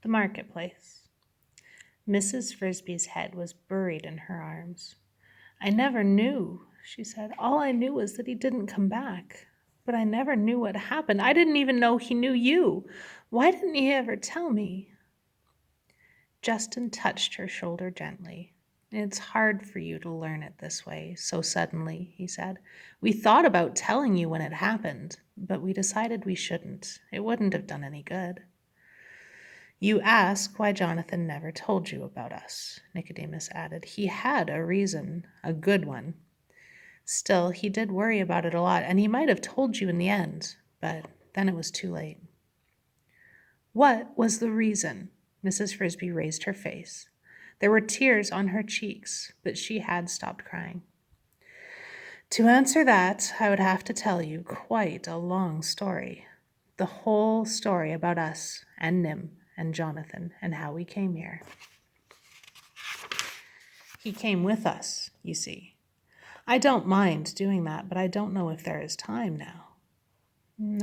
The marketplace. Mrs. Frisby's head was buried in her arms. I never knew, she said. All I knew was that he didn't come back. But I never knew what happened. I didn't even know he knew you. Why didn't he ever tell me? Justin touched her shoulder gently. It's hard for you to learn it this way, so suddenly, he said. We thought about telling you when it happened, but we decided we shouldn't. It wouldn't have done any good. You ask why Jonathan never told you about us, Nicodemus added. He had a reason, a good one. Still, he did worry about it a lot, and he might have told you in the end, but then it was too late. What was the reason? Mrs. Frisby raised her face. There were tears on her cheeks, but she had stopped crying. To answer that, I would have to tell you quite a long story. The whole story about us and Nim and Jonathan and how we came here. He came with us, you see. I don't mind doing that, but I don't know if there is time now.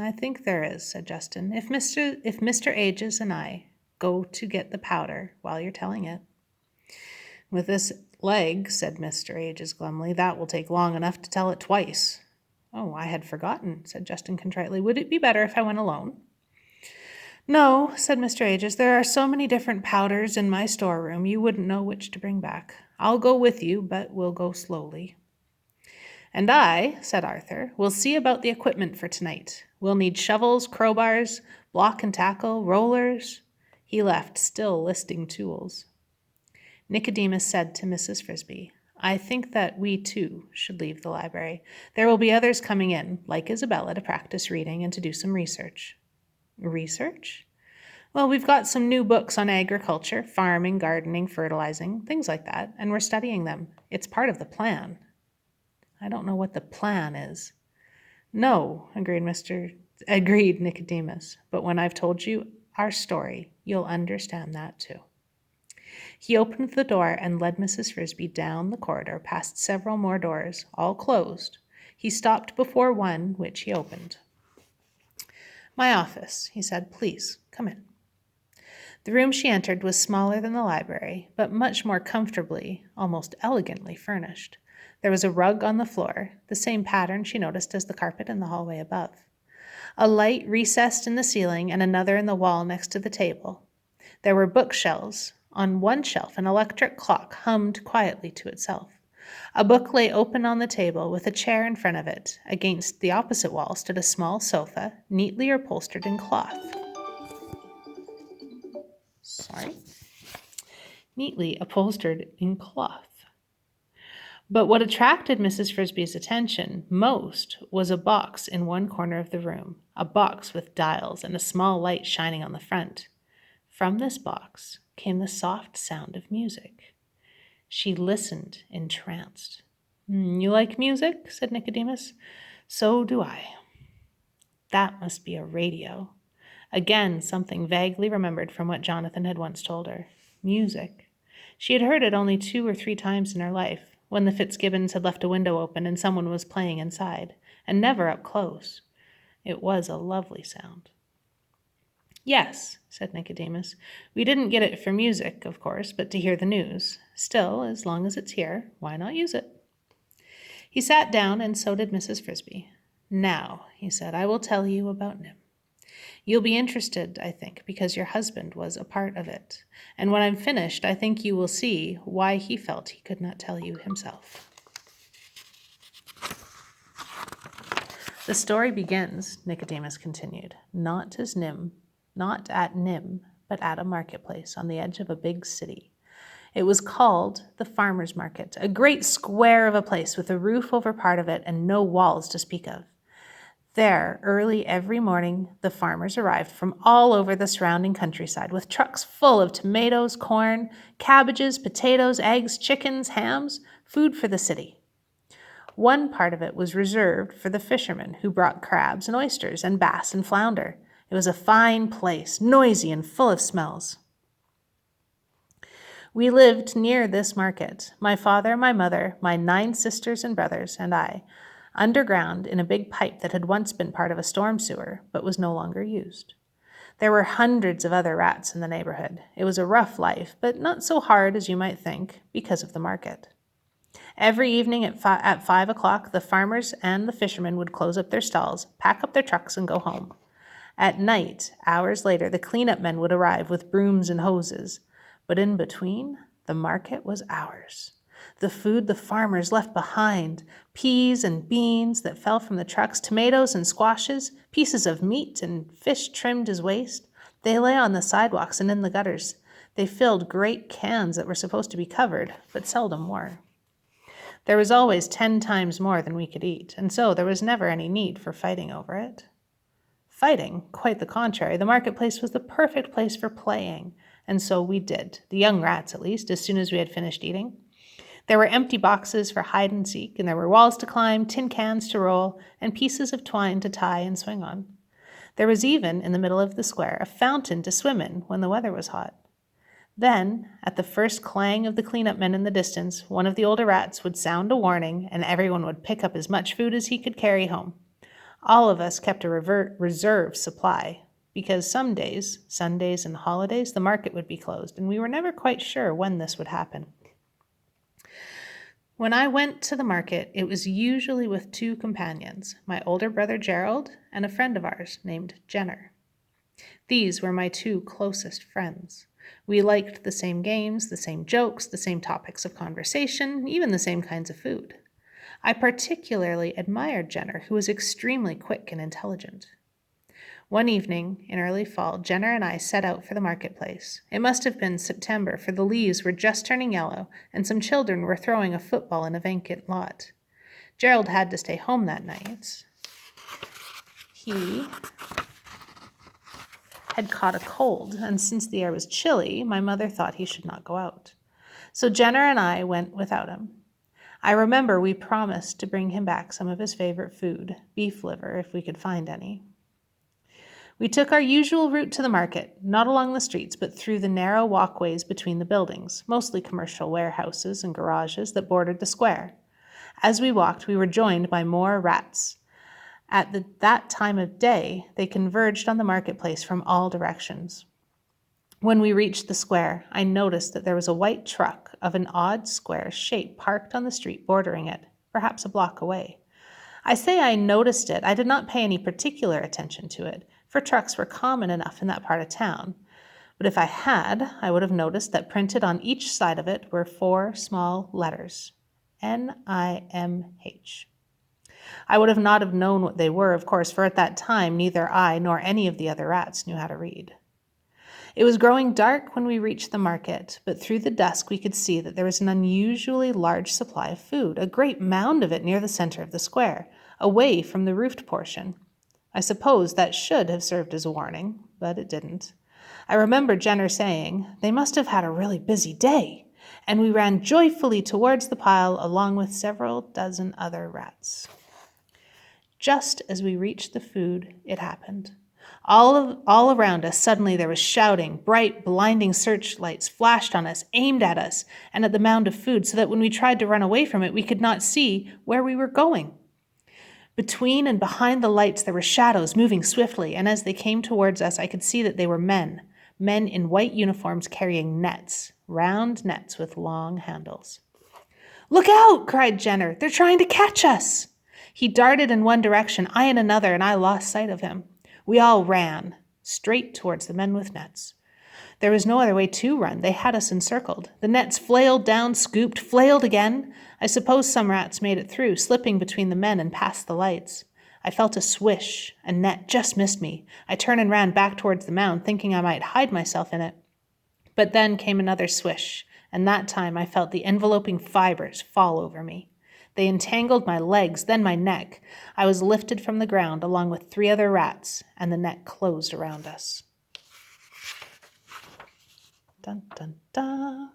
I think there is, said Justin. If Mr. Ages and I go to get the powder while you're telling it. With this leg, said Mr. Ages glumly, that will take long enough to tell it twice. Oh, I had forgotten, said Justin contritely. Would it be better if I went alone? No, said Mr. Ages, there are so many different powders in my storeroom, you wouldn't know which to bring back. I'll go with you, but we'll go slowly. And I, said Arthur, will see about the equipment for tonight. We'll need shovels, crowbars, block and tackle, rollers. He left, still listing tools. Nicodemus said to Mrs. Frisby, I think that we, too, should leave the library. There will be others coming in, like Isabella, to practice reading and to do some research. Research? Well, we've got some new books on agriculture, farming, gardening, fertilizing, things like that, and we're studying them. It's part of the plan. I don't know what the plan is. No, agreed Nicodemus, but when I've told you our story, you'll understand that too. He opened the door and led Mrs. Frisby down the corridor past several more doors, all closed. He stopped before one, which he opened. My office, he said. Please, come in. The room she entered was smaller than the library, but much more comfortably, almost elegantly furnished. There was a rug on the floor, the same pattern she noticed as the carpet in the hallway above. A light recessed in the ceiling and another in the wall next to the table. There were bookshelves. On one shelf, an electric clock hummed quietly to itself. A book lay open on the table with a chair in front of it. Against the opposite wall stood a small sofa, neatly upholstered in cloth. Neatly upholstered in cloth. But what attracted Mrs. Frisby's attention most was a box in one corner of the room, a box with dials and a small light shining on the front. From this box came the soft sound of music. She listened, entranced. You like music? Said Nicodemus. So do I. That must be a radio. Again, something vaguely remembered from what Jonathan had once told her. Music. She had heard it only 2 or 3 times in her life, when the Fitzgibbons had left a window open and someone was playing inside, and never up close. It was a lovely sound. Yes, said Nicodemus. We didn't get it for music, of course, but to hear the news. Still, as long as it's here, why not use it? He sat down, and so did Mrs. Frisby. Now, he said, I will tell you about Nim. You'll be interested, I think, because your husband was a part of it. And when I'm finished, I think you will see why he felt he could not tell you himself. The story begins, Nicodemus continued, not at Nim, but at a marketplace on the edge of a big city. It was called the Farmer's Market, a great square of a place with a roof over part of it and no walls to speak of. There, early every morning, the farmers arrived from all over the surrounding countryside with trucks full of tomatoes, corn, cabbages, potatoes, eggs, chickens, hams, food for the city. One part of it was reserved for the fishermen who brought crabs and oysters and bass and flounder. It was a fine place, noisy and full of smells. We lived near this market, my father, my mother, my 9 sisters and brothers, and I, underground in a big pipe that had once been part of a storm sewer, but was no longer used. There were hundreds of other rats in the neighborhood. It was a rough life, but not so hard as you might think, because of the market. Every evening at 5 o'clock, the farmers and the fishermen would close up their stalls, pack up their trucks, and go home. At night, hours later, the cleanup men would arrive with brooms and hoses. But in between, the market was ours. The food the farmers left behind, peas and beans that fell from the trucks, tomatoes and squashes, pieces of meat and fish trimmed as waste, they lay on the sidewalks and in the gutters. They filled great cans that were supposed to be covered, but seldom were. There was always 10 times more than we could eat, and so there was never any need for fighting over it. Fighting, quite the contrary. The marketplace was the perfect place for playing, and so we did, the young rats at least, as soon as we had finished eating. There were empty boxes for hide and seek, and there were walls to climb, tin cans to roll, and pieces of twine to tie and swing on. There was even, in the middle of the square, a fountain to swim in when the weather was hot. Then, at the first clang of the cleanup men in the distance, one of the older rats would sound a warning, and everyone would pick up as much food as he could carry home. All of us kept a reserve supply, because some days, Sundays and holidays, the market would be closed, and we were never quite sure when this would happen. When I went to the market, it was usually with 2 companions, my older brother Gerald and a friend of ours named Jenner. These were my 2 closest friends. We liked the same games, the same jokes, the same topics of conversation, even the same kinds of food. I particularly admired Jenner, who was extremely quick and intelligent. One evening in early fall, Jenner and I set out for the marketplace. It must have been September, for the leaves were just turning yellow, and some children were throwing a football in a vacant lot. Gerald had to stay home that night. He had caught a cold, and since the air was chilly, my mother thought he should not go out. So Jenner and I went without him. I remember we promised to bring him back some of his favorite food, beef liver, if we could find any. We took our usual route to the market, not along the streets, but through the narrow walkways between the buildings, mostly commercial warehouses and garages that bordered the square. As we walked, we were joined by more rats. At that time of day, they converged on the marketplace from all directions. When we reached the square, I noticed that there was a white truck of an odd square shape parked on the street bordering it, perhaps a block away. I say I noticed it. I did not pay any particular attention to it, for trucks were common enough in that part of town. But if I had, I would have noticed that printed on each side of it were 4 small letters, NIMH. I would have not have known what they were, of course, for at that time neither I nor any of the other rats knew how to read. It was growing dark when we reached the market, but through the dusk we could see that there was an unusually large supply of food, a great mound of it near the center of the square, away from the roofed portion. I suppose that should have served as a warning, but it didn't. I remember Jenner saying, "They must have had a really busy day," and we ran joyfully towards the pile along with several dozen other rats. Just as we reached the food, it happened. All around us, suddenly there was shouting. Bright, blinding searchlights flashed on us, aimed at us, and at the mound of food, so that when we tried to run away from it, we could not see where we were going. Between and behind the lights, there were shadows moving swiftly, and as they came towards us, I could see that they were men in white uniforms carrying nets, round nets with long handles. "Look out!" cried Jenner. "They're trying to catch us!" He darted in one direction, I in another, and I lost sight of him. We all ran, straight towards the men with nets. There was no other way to run. They had us encircled. The nets flailed down, scooped, flailed again. I suppose some rats made it through, slipping between the men and past the lights. I felt a swish. A net just missed me. I turned and ran back towards the mound, thinking I might hide myself in it. But then came another swish, and that time I felt the enveloping fibers fall over me. They entangled my legs, then my neck. I was lifted from the ground along with 3 other rats, and the net closed around us. Dun, dun, dun.